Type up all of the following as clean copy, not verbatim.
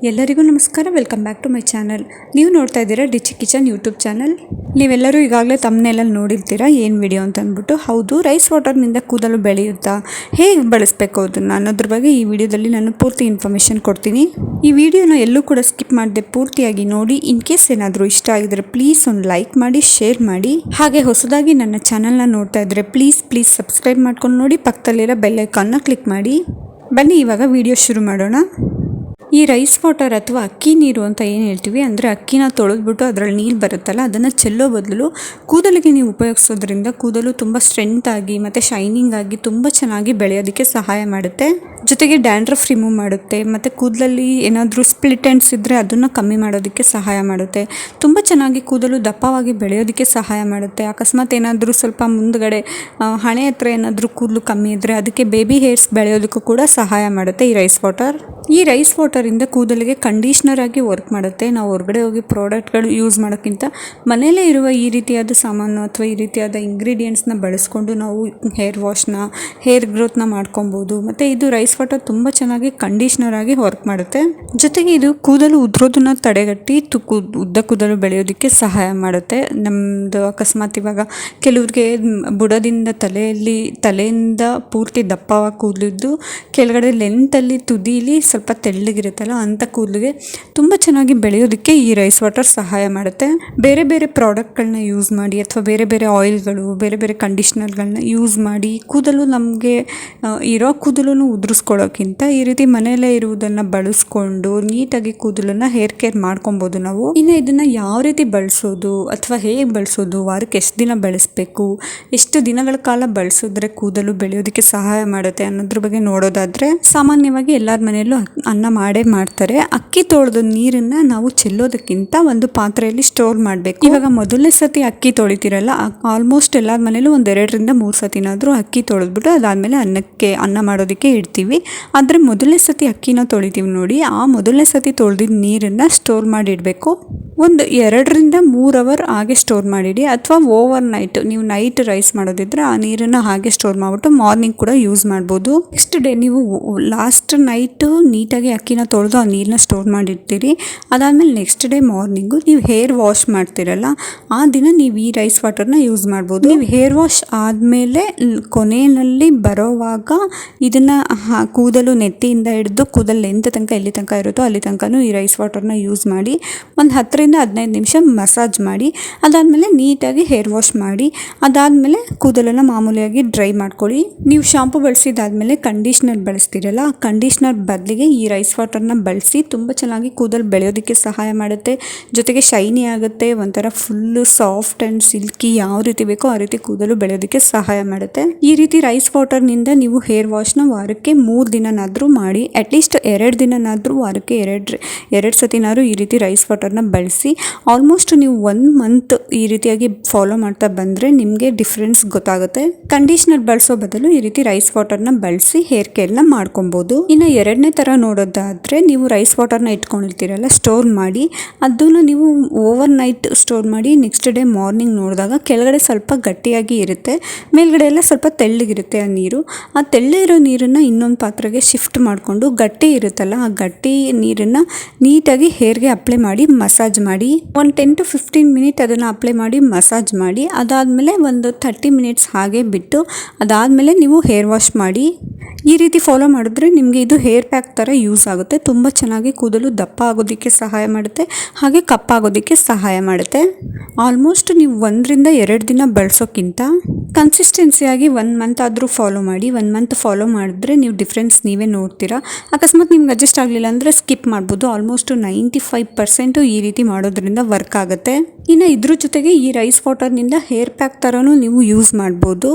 ಎಲ್ಲರಿಗೂ ನಮಸ್ಕಾರ. Welcome back to my channel. ನೀವು ನೋಡ್ತಾ ಇದ್ದೀರಾ ಡಿಚಿ ಕಿಚನ್ ಯೂಟ್ಯೂಬ್ ಚಾನಲ್. ನೀವೆಲ್ಲರೂ ಈಗಾಗಲೇ ತಮ್ಮನೆಲ್ಲ ನೋಡಿರ್ತೀರಾ ಏನು ವಿಡಿಯೋ ಅಂತ ಅಂದ್ಬಿಟ್ಟು. ಹೌದು, ರೈಸ್ ವಾಟರ್ನಿಂದ ಕೂದಲು ಬೆಳೆಯುತ್ತಾ, ಹೇಗೆ ಬಳಸಬೇಕು ಅದನ್ನು ಅನ್ನೋದ್ರ ಬಗ್ಗೆ ಈ ವಿಡಿಯೋದಲ್ಲಿ ನಾನು ಪೂರ್ತಿ ಇನ್ಫಾರ್ಮೇಷನ್ ಕೊಡ್ತೀನಿ. ಈ ವಿಡಿಯೋನ ಎಲ್ಲೂ ಕೂಡ ಸ್ಕಿಪ್ ಮಾಡದೆ ಪೂರ್ತಿಯಾಗಿ ನೋಡಿ. ಇನ್ ಕೇಸ್ ಏನಾದರೂ ಇಷ್ಟ ಆಗಿದ್ರೆ ಪ್ಲೀಸ್ ಒಂದು ಲೈಕ್ ಮಾಡಿ, ಶೇರ್ ಮಾಡಿ. ಹಾಗೆ ಹೊಸದಾಗಿ ನನ್ನ ಚಾನಲ್ನ ನೋಡ್ತಾ ಇದ್ದರೆ ಪ್ಲೀಸ್ ಸಬ್ಸ್ಕ್ರೈಬ್ ಮಾಡ್ಕೊಂಡು ನೋಡಿ. ಪಕ್ಕದಲ್ಲಿರೋ ಬೆಲ್ ಐಕಾನ್ನ ಕ್ಲಿಕ್ ಮಾಡಿ. ಬನ್ನಿ ಇವಾಗ ವಿಡಿಯೋ ಶುರು ಮಾಡೋಣ. ಈ ರೈಸ್ ವಾಟರ್ ಅಥವಾ ಅಕ್ಕಿ ನೀರು ಅಂತ ಏನು ಹೇಳ್ತೀವಿ, ಅಂದರೆ ಅಕ್ಕಿನ ತೊಳೆದ್ಬಿಟ್ಟು ಅದರಲ್ಲಿ ನೀರು ಬರುತ್ತಲ್ಲ, ಅದನ್ನು ಚೆಲ್ಲೋ ಬದಲು ಕೂದಲಿಗೆ ನೀವು ಉಪಯೋಗಿಸೋದ್ರಿಂದ ಕೂದಲು ತುಂಬ ಸ್ಟ್ರೆಂತ್ ಆಗಿ ಮತ್ತು ಶೈನಿಂಗ್ ಆಗಿ ತುಂಬ ಚೆನ್ನಾಗಿ ಬೆಳೆಯೋದಕ್ಕೆ ಸಹಾಯ ಮಾಡುತ್ತೆ. ಜೊತೆಗೆ ಡ್ಯಾಂಡ್ರಫ್ ರಿಮೂವ್ ಮಾಡುತ್ತೆ ಮತ್ತು ಕೂದಲಲ್ಲಿ ಏನಾದರೂ ಸ್ಪ್ಲಿಟ್ ಎಂಡ್ಸ್ ಇದ್ದರೆ ಅದನ್ನು ಕಮ್ಮಿ ಮಾಡೋದಕ್ಕೆ ಸಹಾಯ ಮಾಡುತ್ತೆ. ತುಂಬ ಚೆನ್ನಾಗಿ ಕೂದಲು ದಪ್ಪವಾಗಿ ಬೆಳೆಯೋದಕ್ಕೆ ಸಹಾಯ ಮಾಡುತ್ತೆ. ಅಕಸ್ಮಾತ್ ಏನಾದರೂ ಸ್ವಲ್ಪ ಮುಂದ್ಗಡೆ ಹಣೆ ಹತ್ರ ಏನಾದರೂ ಕೂದಲು ಕಮ್ಮಿ ಇದ್ದರೆ ಅದಕ್ಕೆ ಬೇಬಿ ಹೇರ್ಸ್ ಬೆಳೆಯೋದಕ್ಕೂ ಕೂಡ ಸಹಾಯ ಮಾಡುತ್ತೆ ಈ ರೈಸ್ ವಾಟರ್. ಈ ರೈಸ್ ವಾಟರಿಂದ ಕೂದಲಿಗೆ ಕಂಡೀಷ್ನರ್ ಆಗಿ ವರ್ಕ್ ಮಾಡುತ್ತೆ. ನಾವು ಹೊರಗಡೆ ಹೋಗಿ ಪ್ರಾಡಕ್ಟ್ಗಳು ಯೂಸ್ ಮಾಡೋಕ್ಕಿಂತ ಮನೆಯಲ್ಲೇ ಇರುವ ಈ ರೀತಿಯಾದ ಸಾಮಾನು ಅಥವಾ ಈ ರೀತಿಯಾದ ಇಂಗ್ರೀಡಿಯೆಂಟ್ಸ್ನ ಬಳಸ್ಕೊಂಡು ನಾವು ಹೇರ್ ವಾಶ್ನ, ಹೇರ್ ಗ್ರೋತ್ನ ಮಾಡ್ಕೊಬೋದು. ಮತ್ತು ಇದು ರೈಸ್ ವಾಟರ್ ತುಂಬ ಚೆನ್ನಾಗಿ ಕಂಡೀಷ್ನರ್ ಆಗಿ ವರ್ಕ್ ಮಾಡುತ್ತೆ. ಜೊತೆಗೆ ಇದು ಕೂದಲು ಉದುರೋದನ್ನ ತಡೆಗಟ್ಟಿ ಉದ್ದ ಕೂದಲು ಬೆಳೆಯೋದಕ್ಕೆ ಸಹಾಯ ಮಾಡುತ್ತೆ. ನಮ್ಮದು ಅಕಸ್ಮಾತ್ ಇವಾಗ ಕೆಲವ್ರಿಗೆ ಬುಡದಿಂದ ತಲೆಯಿಂದ ಪೂರ್ತಿ ದಪ್ಪವಾಗಿ ಕೂದಲಿದ್ದು ಕೆಳಗಡೆ ಲೆಂತಲ್ಲಿ ತುದಿಲಿ ಸ್ವಲ್ಪ ತೆಳ್ಳಗಿರುತ್ತಲ್ಲ, ಅಂಥ ಕೂದಲಿಗೆ ತುಂಬ ಚೆನ್ನಾಗಿ ಬೆಳೆಯೋದಕ್ಕೆ ಈ ರೈಸ್ ವಾಟರ್ ಸಹಾಯ ಮಾಡುತ್ತೆ. ಬೇರೆ ಬೇರೆ ಪ್ರಾಡಕ್ಟ್ಗಳನ್ನ ಯೂಸ್ ಮಾಡಿ ಅಥವಾ ಬೇರೆ ಬೇರೆ ಆಯಿಲ್ಗಳು, ಬೇರೆ ಬೇರೆ ಕಂಡೀಷ್ನರ್ಗಳನ್ನ ಯೂಸ್ ಮಾಡಿ ಕೂದಲು ನಮಗೆ ಇರೋ ಕೂದಲನ್ನು ಉದುರಿಸ್ಕೊಳ್ಳೋಕ್ಕಿಂತ ಈ ರೀತಿ ಮನೆಯಲ್ಲೇ ಇರುವುದನ್ನು ಬಳಸ್ಕೊಂಡು ನೀಟಾಗಿ ಕೂದಲನ್ನು ಹೇರ್ ಕೇರ್ ಮಾಡ್ಕೊಬೋದು ನಾವು. ಇನ್ನು ಇದನ್ನು ಯಾವ ರೀತಿ ಬಳಸೋದು ಅಥವಾ ಹೇಗೆ ಬಳಸೋದು, ವಾರಕ್ಕೆ ಎಷ್ಟು ದಿನ ಬಳಸಬೇಕು, ಎಷ್ಟು ದಿನಗಳ ಕಾಲ ಬಳಸಿದ್ರೆ ಕೂದಲು ಬೆಳೆಯೋದಕ್ಕೆ ಸಹಾಯ ಮಾಡುತ್ತೆ ಅನ್ನೋದ್ರ ಬಗ್ಗೆ ನೋಡೋದಾದರೆ, ಸಾಮಾನ್ಯವಾಗಿ ಎಲ್ಲರ ಮನೆಯಲ್ಲೂ ಅನ್ನ ಮಾಡ್ತಾರೆ. ಅಕ್ಕಿ ತೊಳೆದ ನೀರನ್ನು ನಾವು ಚೆಲ್ಲೋದಕ್ಕಿಂತ ಒಂದು ಪಾತ್ರೆಯಲ್ಲಿ ಸ್ಟೋರ್ ಮಾಡಬೇಕು. ಇವಾಗ ಮೊದಲನೇ ಸತಿ ಅಕ್ಕಿ ತೊಳಿತೀರಲ್ಲ, ಆಲ್ಮೋಸ್ಟ್ ಎಲ್ಲರ ಮನೇಲೂ ಒಂದು 2ರಿಂದ 3 ಸತಿನಾದರೂ ಅಕ್ಕಿ ತೊಳೆದ್ಬಿಟ್ಟು ಅದಾದಮೇಲೆ ಅನ್ನ ಮಾಡೋದಕ್ಕೆ ಇಡ್ತೀವಿ. ಆದರೆ ಮೊದಲನೇ ಸತಿ ಅಕ್ಕಿನ ತೊಳಿತೀವಿ ನೋಡಿ, ಆ ಮೊದಲನೇ ಸತಿ ತೊಳೆದಿದ್ದ ನೀರನ್ನು ಸ್ಟೋರ್ ಮಾಡಿಡಬೇಕು. ಒಂದು 2ರಿಂದ 3 ಅವರ್ ಹಾಗೆ ಸ್ಟೋರ್ ಮಾಡಿಡಿ. ಅಥವಾ ಓವರ್ ನೈಟ್ ನೀವು ನೈಟ್ ರೈಸ್ ಮಾಡೋದಿದ್ರೆ ಆ ನೀರನ್ನು ಹಾಗೆ ಸ್ಟೋರ್ ಮಾಡಿಬಿಟ್ಟು ಮಾರ್ನಿಂಗ್ ಕೂಡ ಯೂಸ್ ಮಾಡ್ಬೋದು. ನೆಕ್ಸ್ಟ್ ಡೇ ನೀವು ಲಾಸ್ಟ್ ನೈಟು ನೀಟಾಗಿ ಅಕ್ಕಿನ ತೊಳೆದು ಆ ನೀರನ್ನ ಸ್ಟೋರ್ ಮಾಡಿರ್ತೀರಿ. ಅದಾದಮೇಲೆ ನೆಕ್ಸ್ಟ್ ಡೇ ಮಾರ್ನಿಂಗು ನೀವು ಹೇರ್ ವಾಶ್ ಮಾಡ್ತೀರಲ್ಲ, ಆ ದಿನ ನೀವು ಈ ರೈಸ್ ವಾಟರ್ನ ಯೂಸ್ ಮಾಡ್ಬೋದು. ನೀವು ಹೇರ್ ವಾಶ್ ಆದಮೇಲೆ ಕೊನೆಯಲ್ಲಿ ಬರೋವಾಗ ಇದನ್ನು ಕೂದಲು ನೆತ್ತಿಯಿಂದ ಹಿಡಿದು ಕೂದಲು ಲೆಂತ್ ತನಕ ಎಲ್ಲಿ ತನಕ ಇರುತ್ತೋ ಅಲ್ಲಿ ತನಕನೂ ಈ ರೈಸ್ ವಾಟರ್ನ ಯೂಸ್ ಮಾಡಿ ಒಂದು 10ರಿಂದ 15 ನಿಮಿಷ ಮಸಾಜ್ ಮಾಡಿ ಅದಾದಮೇಲೆ ನೀಟಾಗಿ ಹೇರ್ ವಾಶ್ ಮಾಡಿ ಅದಾದಮೇಲೆ ಕೂದಲನ್ನು ಮಾಮೂಲಿಯಾಗಿ ಡ್ರೈ ಮಾಡ್ಕೊಳ್ಳಿ. ನೀವು ಶಾಂಪು ಬಳಸಿದಾದ್ಮೇಲೆ ಕಂಡೀಷ್ನರ್ ಬಳಸ್ತೀರಲ್ಲ, ಆ ಕಂಡೀಷ್ನರ್ ಬದಲಿಗೆ ಈ ರೈಸ್ ವಾಟರ್ನ ಬಳಸಿ ತುಂಬ ಚೆನ್ನಾಗಿ ಕೂದಲು ಬೆಳೆಯೋದಕ್ಕೆ ಸಹಾಯ ಮಾಡುತ್ತೆ. ಜೊತೆಗೆ ಶೈನಿ ಆಗುತ್ತೆ, ಒಂಥರ ಫುಲ್ಲು ಸಾಫ್ಟ್ ಆ್ಯಂಡ್ ಸಿಲ್ಕಿ ಯಾವ ರೀತಿ ಬೇಕೋ ಆ ರೀತಿ ಕೂದಲು ಬೆಳೆಯೋದಕ್ಕೆ ಸಹಾಯ ಮಾಡುತ್ತೆ. ಈ ರೀತಿ ರೈಸ್ ವಾಟರ್ನಿಂದ ನೀವು ಹೇರ್ ವಾಶ್ನ ವಾರಕ್ಕೆ 3 ದಿನನಾದರೂ ಮಾಡಿ, ಅಟ್ಲೀಸ್ಟ್ 2 ದಿನನಾದರೂ ವಾರಕ್ಕೆ 2 ಸತಿನಾದರೂ ಈ ರೀತಿ ರೈಸ್ ವಾಟರ್ನ ಬಳಸಿ. ಆಲ್ಮೋಸ್ಟ್ ನೀವು 1 ಮಂತ್ ಈ ರೀತಿಯಾಗಿ ಫಾಲೋ ಮಾಡ್ತಾ ಬಂದರೆ ನಿಮಗೆ ಡಿಫ್ರೆನ್ಸ್ ಗೊತ್ತಾಗುತ್ತೆ. ಕಂಡೀಷ್ನರ್ ಬಳಸೋ ಬದಲು ಈ ರೀತಿ ರೈಸ್ ವಾಟರ್ನ ಬಳಸಿ ಹೇರ್ ಕೇರ್ನ ಮಾಡ್ಕೊಬೋದು. ಇನ್ನು 2ನೇ ಥರ ನೋಡೋದಾದರೆ, ನೀವು ರೈಸ್ ವಾಟರ್ನ ಇಟ್ಕೊಂಡಿರ್ತೀರಲ್ಲ, ಸ್ಟೋರ್ ಮಾಡಿ ಅದನ್ನು ನೀವು ಓವರ್ ನೈಟ್ ಸ್ಟೋರ್ ಮಾಡಿ ನೆಕ್ಸ್ಟ್ ಡೇ ಮಾರ್ನಿಂಗ್ ನೋಡಿದಾಗ ಕೆಳಗಡೆ ಸ್ವಲ್ಪ ಗಟ್ಟಿಯಾಗಿ ಇರುತ್ತೆ, ಮೇಲ್ಗಡೆ ಎಲ್ಲ ಸ್ವಲ್ಪ ತೆಳ್ಳಗಿರುತ್ತೆ ಆ ನೀರು. ಆ ತೆಳ್ಳಗಿರೋ ನೀರನ್ನು ಇನ್ನೊಂದು ಪಾತ್ರೆಗೆ ಶಿಫ್ಟ್ ಮಾಡಿಕೊಂಡು ಗಟ್ಟಿ ಇರುತ್ತಲ್ಲ, ಆ ಗಟ್ಟಿ ನೀರನ್ನು ನೀಟಾಗಿ ಹೇರ್ಗೆ ಅಪ್ಲೈ ಮಾಡಿ ಮಸಾಜ್ ಮಾಡಿ. ಒಂದು 10 to 15 ಮಿನಿಟ್ ಅದನ್ನು ಅಪ್ಲೈ ಮಾಡಿ ಮಸಾಜ್ ಮಾಡಿ ಅದಾದಮೇಲೆ ಒಂದು 30 ಮಿನಿಟ್ಸ್ ಹಾಗೆ ಬಿಟ್ಟು ಅದಾದಮೇಲೆ ನೀವು ಹೇರ್ ವಾಶ್ ಮಾಡಿ. ಈ ರೀತಿ ಫಾಲೋ ಮಾಡಿದ್ರೆ ನಿಮಗೆ ಇದು ಹೇರ್ ಪ್ಯಾಕ್ ಥರ ಯೂಸ್ ಆಗುತ್ತೆ. ತುಂಬ ಚೆನ್ನಾಗಿ ಕೂದಲು ದಪ್ಪ ಆಗೋದಕ್ಕೆ ಸಹಾಯ ಮಾಡುತ್ತೆ, ಹಾಗೆ ಕಪ್ಪಾಗೋದಕ್ಕೆ ಸಹಾಯ ಮಾಡುತ್ತೆ. ಆಲ್ಮೋಸ್ಟ್ ನೀವು 1ರಿಂದ 2 ದಿನ ಬಳಸೋಕ್ಕಿಂತ ಕನ್ಸಿಸ್ಟೆನ್ಸಿಯಾಗಿ 1 ಮಂತ್ ಆದರೂ ಫಾಲೋ ಮಾಡಿ. 1 ಮಂತ್ ಫಾಲೋ ಮಾಡಿದ್ರೆ ನೀವು ಡಿಫ್ರೆನ್ಸ್ ನೀವೇ ನೋಡ್ತೀರಾ. ಅಕಸ್ಮಾತ್ ನಿಮ್ಗೆ ಅಡ್ಜಸ್ಟ್ ಆಗಲಿಲ್ಲ ಅಂದರೆ ಸ್ಕಿಪ್ ಮಾಡ್ಬೋದು. ಆಲ್ಮೋಸ್ಟ್ 95% ಈ ರೀತಿ ಮಾಡೋದ್ರಿಂದ ವರ್ಕ್ ಆಗುತ್ತೆ. ಇನ್ನು ಇದ್ರ ಜೊತೆಗೆ ಈ ರೈಸ್ ವಾಟರ್ನಿಂದ ಹೇರ್ ಪ್ಯಾಕ್ ಥರನೂ ನೀವು ಯೂಸ್ ಮಾಡ್ಬೋದು.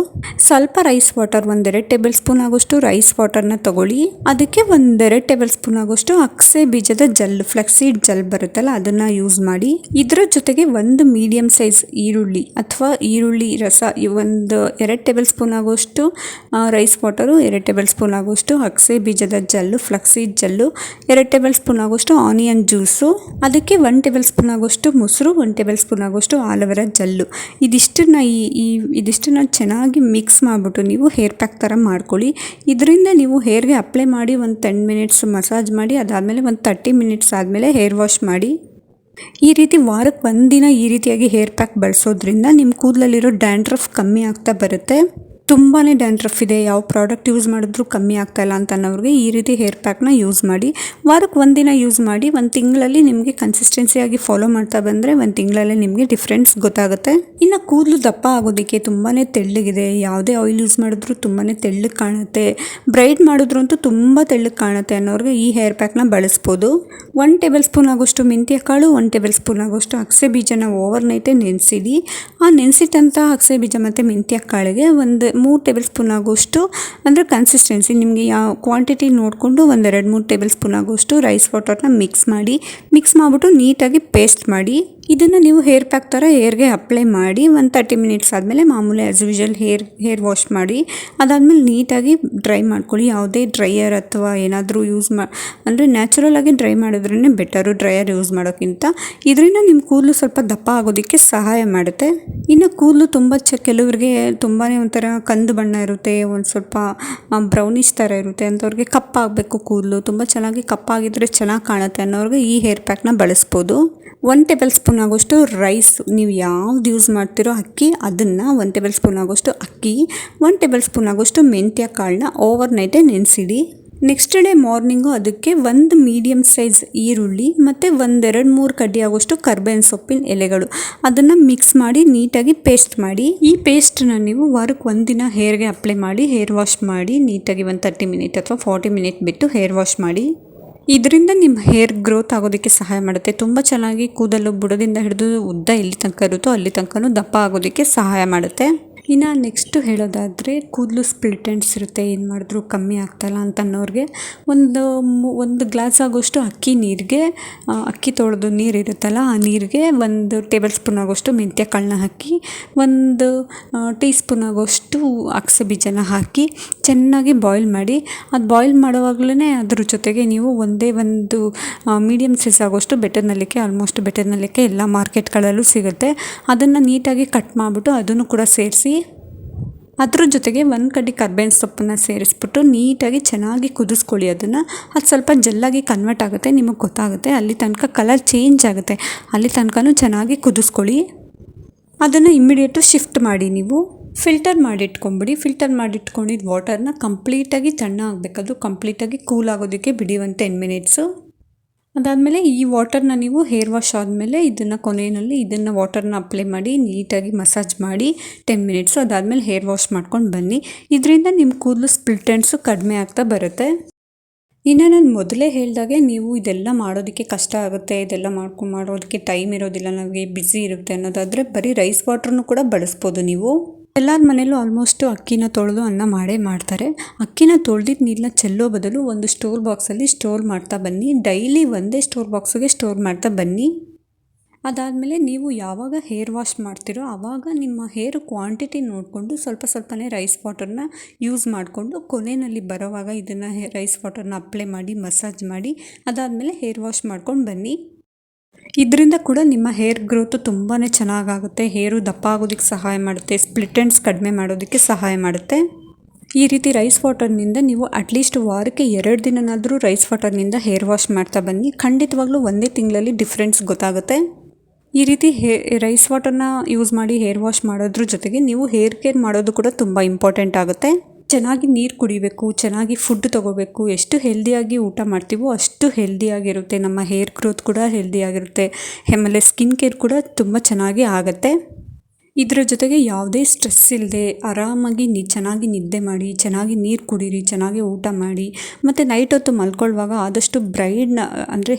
ಸ್ವಲ್ಪ ರೈಸ್ ವಾಟರ್, 1-2 ಟೇಬಲ್ ಸ್ಪೂನ್ ಆಗೋಷ್ಟು ರೈಸ್ ವಾಟರ್ನ ತಗೊಳ್ಳಿ. ಅದಕ್ಕೆ 1-2 ಟೇಬಲ್ ಸ್ಪೂನ್ ಆಗೋಷ್ಟು ಅಕ್ಸೆ ಬೀಜದ ಜೆಲ್, ಫ್ಲೆಕ್ಸೀಡ್ ಜೆಲ್ ಬರುತ್ತಲ್ಲ, ಅದನ್ನು ಯೂಸ್ ಮಾಡಿ. ಇದರ ಜೊತೆಗೆ ಒಂದು ಮೀಡಿಯಂ ಸೈಜ್ ಈರುಳ್ಳಿ ಅಥವಾ ಈರುಳ್ಳಿ ರಸ, 2 ಟೇಬಲ್ ಸ್ಪೂನ್ ಆಗೋಷ್ಟು ರೈಸ್ ವಾಟರು, 2 ಟೇಬಲ್ ಸ್ಪೂನ್ ಆಗೋಷ್ಟು ಅಕ್ಸೆ ಬೀಜದ ಜೆಲ್ಲು, ಫ್ಲೆಕ್ಸೀಡ್ ಜೆಲ್ಲು, 2 ಟೇಬಲ್ ಸ್ಪೂನ್ ಆಗೋಷ್ಟು ಆನಿಯನ್ ಜ್ಯೂಸು, ಅದಕ್ಕೆ 1 ಟೇಬಲ್ ಸ್ಪೂನ್ ಆಗೋಷ್ಟು ಮೊಸರು, 1 ಟೇಬಲ್ ಸ್ಪೂನ್ ಆಗೋಷ್ಟು ಆಲೋವೆರಾ ಜೆಲ್ಲು. ಇದಿಷ್ಟನ್ನು ಚೆನ್ನಾಗಿ ಮಿಕ್ಸ್ ಮಾಡಿಬಿಟ್ಟು ನೀವು ಹೇರ್ ಪ್ಯಾಕ್ ಥರ ಮಾಡ್ಕೊಳ್ಳಿ. ಇದರಿಂದ ನೀವು ಹೇರ್ಗೆ ಅಪ್ಲೈ ಮಾಡಿ ಒಂದು 10 ಮಿನಿಟ್ಸ್ ಮಸಾಜ್ ಮಾಡಿ, ಅದಾದಮೇಲೆ ಒಂದು 30 ಮಿನಿಟ್ಸ್ ಆದಮೇಲೆ ಹೇರ್ ವಾಶ್ ಮಾಡಿ. ಈ ರೀತಿ ವಾರಕ್ಕೆ ಒಂದಿನ ಈ ರೀತಿಯಾಗಿ ಹೇರ್ ಪ್ಯಾಕ್ ಬಳಸೋದ್ರಿಂದ ನಿಮ್ಮ ಕೂದಲಲ್ಲಿರೋ ಡ್ಯಾಂಡ್ರಫ್ ಕಮ್ಮಿ ಆಗ್ತಾ ಬರುತ್ತೆ. ತುಂಬಾ ಡ್ಯಾಂಡ್ರಫ್ ಇದೆ, ಯಾವ ಪ್ರಾಡಕ್ಟ್ ಯೂಸ್ ಮಾಡಿದ್ರೂ ಕಮ್ಮಿ ಆಗ್ತಾಯಿಲ್ಲ ಅಂತ ಅನ್ನೋರಿಗೆ ಈ ರೀತಿ ಹೇರ್ ಪ್ಯಾಕ್ನ ಯೂಸ್ ಮಾಡಿ. ವಾರಕ್ಕೆ ಒಂದಿನ ಯೂಸ್ ಮಾಡಿ, ಒಂದು ತಿಂಗಳಲ್ಲಿ ನಿಮಗೆ ಕನ್ಸಿಸ್ಟೆನ್ಸಿಯಾಗಿ ಫಾಲೋ ಮಾಡ್ತಾ ಬಂದರೆ 1 ತಿಂಗಳಲ್ಲೇ ನಿಮಗೆ ಡಿಫ್ರೆನ್ಸ್ ಗೊತ್ತಾಗುತ್ತೆ. ಇನ್ನು ಕೂದಲು ದಪ್ಪ ಆಗೋದಕ್ಕೆ ತುಂಬಾ ತೆಳ್ಳಗಿದೆ, ಯಾವುದೇ ಆಯಿಲ್ ಯೂಸ್ ಮಾಡಿದ್ರೂ ತುಂಬಾ ತೆಳ್ಳಗೆ ಕಾಣುತ್ತೆ, ಬ್ರೈಡ್ ಮಾಡಿದ್ರಂತೂ ತುಂಬ ತೆಳ್ಳಗೆ ಕಾಣುತ್ತೆ ಅನ್ನೋರಿಗೆ ಈ ಹೇರ್ ಪ್ಯಾಕ್ನ ಬಳಸ್ಬೋದು. 1 ಟೇಬಲ್ ಸ್ಪೂನ್ ಆಗೋಷ್ಟು ಮೆಂತ್ಯ ಕಾಳು, 1 ಟೇಬಲ್ ಸ್ಪೂನ್ ಆಗೋಷ್ಟು ಅಗಸೆ ಬೀಜನ ಓವರ್ ನೈಟೇ ನೆನೆಸಿಡಿ. ಆ ನೆನೆಸಿಟ್ಟಂಥ ಅಗಸೆ ಬೀಜ ಮತ್ತು ಮೆಂತ್ಯ ಕಾಳಿಗೆ ಒಂದು 3 ಟೇಬಲ್ ಸ್ಪೂನ್ ಆಗೋಷ್ಟು, ಅಂದರೆ ಕನ್ಸಿಸ್ಟೆನ್ಸಿ ನಿಮಗೆ ಯಾವ ಕ್ವಾಂಟಿಟಿ ನೋಡಿಕೊಂಡು 1-2-3 ಟೇಬಲ್ ಸ್ಪೂನ್ ಆಗೋಷ್ಟು ರೈಸ್ ವಾಟರ್ನ ಮಿಕ್ಸ್ ಮಾಡಿಬಿಟ್ಟು ನೀಟಾಗಿ ಪೇಸ್ಟ್ ಮಾಡಿ. ಇದನ್ನು ನೀವು ಹೇರ್ ಪ್ಯಾಕ್ ಥರ ಹೇರ್ಗೆ ಅಪ್ಲೈ ಮಾಡಿ ಒಂದು 30 ಮಿನಿಟ್ಸ್ ಆದಮೇಲೆ ಮಾಮೂಲಿ ಆ್ಯಸ್ ಯೂಶುವಲ್ ಹೇರ್ ವಾಶ್ ಮಾಡಿ. ಅದಾದಮೇಲೆ ನೀಟಾಗಿ ಡ್ರೈ ಮಾಡ್ಕೊಳ್ಳಿ. ಯಾವುದೇ ಡ್ರೈಯರ್ ಅಥವಾ ಏನಾದರೂ ಅಂದರೆ ನ್ಯಾಚುರಲ್ ಆಗಿ ಡ್ರೈ ಮಾಡಿದ್ರೇ ಬೆಟರು ಡ್ರೈಯರ್ ಯೂಸ್ ಮಾಡೋಕ್ಕಿಂತ. ಇದರಿಂದ ನಿಮ್ಮ ಕೂದಲು ಸ್ವಲ್ಪ ದಪ್ಪ ಆಗೋದಕ್ಕೆ ಸಹಾಯ ಮಾಡುತ್ತೆ. ಇನ್ನು ಕೂದಲು ತುಂಬ ಕೆಲವ್ರಿಗೆ ತುಂಬಾ ಒಂಥರ ಕಂದು ಬಣ್ಣ ಇರುತ್ತೆ, ಒಂದು ಸ್ವಲ್ಪ ಬ್ರೌನಿಷ್ ಥರ ಇರುತ್ತೆ ಅಂಥವ್ರಿಗೆ ಕಪ್ಪಾಗಬೇಕು ಕೂದಲು, ತುಂಬ ಚೆನ್ನಾಗಿ ಕಪ್ಪಾಗಿದ್ದರೆ ಚೆನ್ನಾಗಿ ಕಾಣುತ್ತೆ ಅನ್ನೋರಿಗೆ ಈ ಹೇರ್ ಪ್ಯಾಕ್ನ ಬಳಸ್ಬೋದು. 1 ಟೇಬಲ್ ಸ್ಪೂನ್ ಆಗೋಷ್ಟು ರೈಸ್, ನೀವು ಯಾವ್ದು ಯೂಸ್ ಮಾಡ್ತಿರೋ ಅಕ್ಕಿ ಅದನ್ನು 1 ಟೇಬಲ್ ಸ್ಪೂನ್ ಆಗೋಷ್ಟು ಅಕ್ಕಿ, 1 ಟೇಬಲ್ ಸ್ಪೂನ್ ಆಗೋಷ್ಟು ಮೆಂತ್ಯ ಕಾಳನ್ನ ಓವರ್ ನೈಟೇ ನೆನೆಸಿಡಿ. ನೆಕ್ಸ್ಟ್ ಡೇ ಮಾರ್ನಿಂಗು ಅದಕ್ಕೆ 1 ಮೀಡಿಯಮ್ ಸೈಜ್ ಈರುಳ್ಳಿ ಮತ್ತು 1-2-3 ಕಡ್ಡಿ ಆಗೋಷ್ಟು ಕರ್ಬೇವಿನ ಸೊಪ್ಪಿನ ಎಲೆಗಳು, ಅದನ್ನು ಮಿಕ್ಸ್ ಮಾಡಿ ನೀಟಾಗಿ ಪೇಸ್ಟ್ ಮಾಡಿ. ಈ ಪೇಸ್ಟನ್ನ ನೀವು ವಾರಕ್ಕೆ ಒಂದಿನ ಹೇರ್ಗೆ ಅಪ್ಲೈ ಮಾಡಿ ಹೇರ್ ವಾಶ್ ಮಾಡಿ ನೀಟಾಗಿ ಒಂದು 30 ಮಿನಿಟ್ ಅಥವಾ 40 ಮಿನಿಟ್ ಬಿಟ್ಟು ಹೇರ್ ವಾಶ್ ಮಾಡಿ. ಇದರಿಂದ ನಿಮ್ಮ ಹೇರ್ ಗ್ರೋತ್ ಆಗೋದಕ್ಕೆ ಸಹಾಯ ಮಾಡುತ್ತೆ. ತುಂಬ ಚೆನ್ನಾಗಿ ಕೂದಲು ಬುಡದಿಂದ ಹಿಡಿದು ಉದ್ದ ಎಲ್ಲಿ ತನಕ ಇರುತ್ತೋ ಅಲ್ಲಿ ತನಕನೂ ದಪ್ಪ ಆಗೋದಕ್ಕೆ ಸಹಾಯ ಮಾಡುತ್ತೆ. ಇನ್ನು ನೆಕ್ಸ್ಟು ಹೇಳೋದಾದರೆ ಕೂದಲು ಸ್ಪ್ಲಿಟ್ ಎಂಡ್ಸ್ ಇರುತ್ತೆ, ಏನು ಮಾಡಿದ್ರೂ ಕಮ್ಮಿ ಆಗ್ತಾಯಿಲ್ಲ ಅಂತ ಅನ್ನೋರಿಗೆ ಒಂದು ಗ್ಲಾಸ್ ಆಗೋಷ್ಟು ಅಕ್ಕಿ ತೊಳೆದು ನೀರು ಇರುತ್ತಲ್ಲ ಆ ನೀರಿಗೆ 1 ಟೇಬಲ್ ಸ್ಪೂನ್ ಆಗೋಷ್ಟು ಮೆಂತ್ಯ ಕಾಳನ್ನ ಹಾಕಿ, 1 ಟೀ ಸ್ಪೂನ್ ಆಗೋಷ್ಟು ಅಗಸೆ ಬೀಜನ ಹಾಕಿ ಚೆನ್ನಾಗಿ ಬಾಯ್ಲ್ ಮಾಡಿ. ಅದು ಬಾಯ್ಲ್ ಮಾಡುವಾಗಲೇ ಅದ್ರ ಜೊತೆಗೆ ನೀವು ಒಂದೇ ಒಂದು ಮೀಡಿಯಮ್ ಸೈಜ್ ಆಗೋಷ್ಟು ಆಲ್ಮೋಸ್ಟ್ ಬೆಟರ್ ನೆಲ್ಲಿಕಾಯಿ ಎಲ್ಲ ಮಾರ್ಕೆಟ್ಗಳಲ್ಲೂ ಸಿಗುತ್ತೆ, ಅದನ್ನು ನೀಟಾಗಿ ಕಟ್ ಮಾಡಿಬಿಟ್ಟು ಅದನ್ನು ಕೂಡ ಸೇರಿಸಿ ಅದ್ರ ಜೊತೆಗೆ 1 ಕಡ್ಡಿ ಕರ್ಬೇವಿನ ಸೊಪ್ಪನ್ನು ಸೇರಿಸ್ಬಿಟ್ಟು ನೀಟಾಗಿ ಚೆನ್ನಾಗಿ ಕುದಿಸ್ಕೊಳ್ಳಿ. ಅದು ಸ್ವಲ್ಪ ಜೆಲ್ಲಾಗಿ ಕನ್ವರ್ಟ್ ಆಗುತ್ತೆ, ನಿಮಗೆ ಗೊತ್ತಾಗುತ್ತೆ. ಅಲ್ಲಿ ತನಕ ಕಲರ್ ಚೇಂಜ್ ಆಗುತ್ತೆ, ಅಲ್ಲಿ ತನಕನೂ ಚೆನ್ನಾಗಿ ಕುದಿಸ್ಕೊಳ್ಳಿ. ಅದನ್ನು ಇಮ್ಮಿಡಿಯೇಟು ಶಿಫ್ಟ್ ಮಾಡಿ. ನೀವು ಫಿಲ್ಟರ್ ಮಾಡಿಟ್ಕೊಂಡಿದ್ದು ವಾಟರ್ನ ಕಂಪ್ಲೀಟಾಗಿ ತಣ್ಣಗಾಗಬೇಕು, ಅದು ಕಂಪ್ಲೀಟಾಗಿ ಕೂಲ್ ಆಗೋದಕ್ಕೆ ಬಿಡಿ 10 ಮಿನಿಟ್ಸು. ಅದಾದಮೇಲೆ ಈ ವಾಟರ್ನ ನೀವು ಹೇರ್ ವಾಶ್ ಆದಮೇಲೆ ಇದನ್ನು ವಾಟರ್ನ ಅಪ್ಲೈ ಮಾಡಿ ನೀಟಾಗಿ ಮಸಾಜ್ ಮಾಡಿ 10 ಮಿನಿಟ್ಸು. ಅದಾದಮೇಲೆ ಹೇರ್ ವಾಶ್ ಮಾಡ್ಕೊಂಡು ಬನ್ನಿ. ಇದರಿಂದ ನಿಮ್ಮ ಕೂದಲು ಸ್ಪ್ಲಿಟ್ ಎಂಡ್ಸು ಕಡಿಮೆ ಆಗ್ತಾ ಬರುತ್ತೆ. ಇನ್ನು ನಾನು ಮೊದಲೇ ಹೇಳಿದಾಗೆ ನೀವು ಇದೆಲ್ಲ ಮಾಡೋದಕ್ಕೆ ಕಷ್ಟ ಆಗುತ್ತೆ, ಇದೆಲ್ಲ ಮಾಡೋದಕ್ಕೆ ಟೈಮ್ ಇರೋದಿಲ್ಲ, ನಮಗೆ ಬ್ಯುಸಿ ಇರುತ್ತೆ ಅನ್ನೋದಾದರೆ ಬರೀ ರೈಸ್ ವಾಟ್ರನ್ನು ಕೂಡ ಬಳಸ್ಬೋದು ನೀವು. ಎಲ್ಲರ ಮನೇಲೂ ಆಲ್ಮೋಸ್ಟು ಅಕ್ಕಿನ ತೊಳೆದು ಅನ್ನ ಮಾಡ್ತಾರೆ. ಅಕ್ಕಿನ ತೊಳೆದಿದ್ದು ನೀರನ್ನ ಚೆಲ್ಲೋ ಬದಲು ಒಂದು ಸ್ಟೋರ್ ಬಾಕ್ಸಲ್ಲಿ ಸ್ಟೋರ್ ಮಾಡ್ತಾ ಬನ್ನಿ. ಡೈಲಿ ಒಂದೇ ಸ್ಟೋರ್ ಬಾಕ್ಸಿಗೆ ಸ್ಟೋರ್ ಮಾಡ್ತಾ ಬನ್ನಿ. ಅದಾದಮೇಲೆ ನೀವು ಯಾವಾಗ ಹೇರ್ ವಾಶ್ ಮಾಡ್ತೀರೋ ಆವಾಗ ನಿಮ್ಮ ಹೇರ್ ಕ್ವಾಂಟಿಟಿ ನೋಡಿಕೊಂಡು ಸ್ವಲ್ಪನೇ ರೈಸ್ ವಾಟರ್ನ ಯೂಸ್ ಮಾಡಿಕೊಂಡು ಕೊನೆಯಲ್ಲಿ ಬರೋವಾಗ ಇದನ್ನು ರೈಸ್ ವಾಟರ್ನ ಅಪ್ಲೈ ಮಾಡಿ ಮಸಾಜ್ ಮಾಡಿ ಅದಾದಮೇಲೆ ಹೇರ್ ವಾಶ್ ಮಾಡ್ಕೊಂಡು ಬನ್ನಿ. ಇದರಿಂದ ಕೂಡ ನಿಮ್ಮ ಹೇರ್ ಗ್ರೋತು ತುಂಬಾ ಚೆನ್ನಾಗಾಗುತ್ತೆ, ಹೇರು ದಪ್ಪ ಆಗೋದಕ್ಕೆ ಸಹಾಯ ಮಾಡುತ್ತೆ, ಸ್ಪ್ಲಿಟ್ ಎಂಡ್ಸ್ ಕಡಿಮೆ ಮಾಡೋದಕ್ಕೆ ಸಹಾಯ ಮಾಡುತ್ತೆ. ಈ ರೀತಿ ರೈಸ್ ವಾಟರ್ನಿಂದ ನೀವು ಅಟ್ಲೀಸ್ಟ್ ವಾರಕ್ಕೆ 2 ದಿನನಾದರೂ ರೈಸ್ ವಾಟರ್ನಿಂದ ಹೇರ್ ವಾಶ್ ಮಾಡ್ತಾ ಬನ್ನಿ. ಖಂಡಿತವಾಗ್ಲೂ ಒಂದೇ ತಿಂಗಳಲ್ಲಿ ಡಿಫ್ರೆನ್ಸ್ ಗೊತ್ತಾಗುತ್ತೆ. ಈ ರೀತಿ ರೈಸ್ ವಾಟರ್ನ ಯೂಸ್ ಮಾಡಿ ಹೇರ್ ವಾಶ್ ಮಾಡೋದ್ರ ಜೊತೆಗೆ ನೀವು ಹೇರ್ ಕೇರ್ ಮಾಡೋದು ಕೂಡ ತುಂಬ ಇಂಪಾರ್ಟೆಂಟ್ ಆಗುತ್ತೆ. ಚೆನ್ನಾಗಿ ನೀರು ಕುಡಿಬೇಕು, ಚೆನ್ನಾಗಿ ಫುಡ್ ತೊಗೋಬೇಕು. ಎಷ್ಟು ಹೆಲ್ದಿಯಾಗಿ ಊಟ ಮಾಡ್ತೀವೋ ಅಷ್ಟು ಹೆಲ್ದಿಯಾಗಿರುತ್ತೆ, ನಮ್ಮ ಹೇರ್ ಗ್ರೋತ್ ಕೂಡ ಹೆಲ್ದಿಯಾಗಿರುತ್ತೆ, ಆಮೇಲೆ ಸ್ಕಿನ್ ಕೇರ್ ಕೂಡ ತುಂಬ ಚೆನ್ನಾಗಿ ಆಗುತ್ತೆ. ಇದರ ಜೊತೆಗೆ ಯಾವುದೇ ಸ್ಟ್ರೆಸ್ ಇಲ್ಲದೆ ಆರಾಮಾಗಿ ಚೆನ್ನಾಗಿ ನಿದ್ದೆ ಮಾಡಿ, ಚೆನ್ನಾಗಿ ನೀರು ಕುಡೀರಿ, ಚೆನ್ನಾಗಿ ಊಟ ಮಾಡಿ. ಮತ್ತು ನೈಟ್ ಹೊತ್ತು ಮಲ್ಕೊಳ್ಳುವಾಗ ಆದಷ್ಟು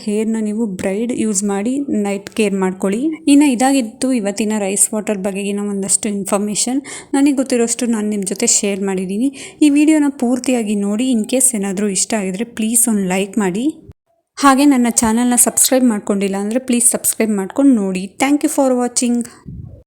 ಹೇರ್ನ ನೀವು ಬ್ರೈಡ್ ಯೂಸ್ ಮಾಡಿ ನೈಟ್ ಕೇರ್ ಮಾಡ್ಕೊಳ್ಳಿ. ಇನ್ನು ಇದಾಗಿತ್ತು ಇವತ್ತಿನ ರೈಸ್ ವಾಟರ್ ಬಗೆಗಿನ ಒಂದಷ್ಟು ಇನ್ಫಾರ್ಮೇಷನ್. ನನಗೆ ಗೊತ್ತಿರೋಷ್ಟು ನಾನು ನಿಮ್ಮ ಜೊತೆ ಶೇರ್ ಮಾಡಿದ್ದೀನಿ. ಈ ವಿಡಿಯೋನ ಪೂರ್ತಿಯಾಗಿ ನೋಡಿ. ಇನ್ ಕೇಸ್ ಏನಾದರೂ ಇಷ್ಟ ಆಗಿದ್ರೆ ಪ್ಲೀಸ್ ಒಂದು ಲೈಕ್ ಮಾಡಿ. ಹಾಗೆ ನನ್ನ ಚಾನಲ್ನ ಸಬ್ಸ್ಕ್ರೈಬ್ ಮಾಡ್ಕೊಂಡಿಲ್ಲ ಅಂದರೆ ಪ್ಲೀಸ್ ಸಬ್ಸ್ಕ್ರೈಬ್ ಮಾಡ್ಕೊಂಡು ನೋಡಿ. Thank you for watching.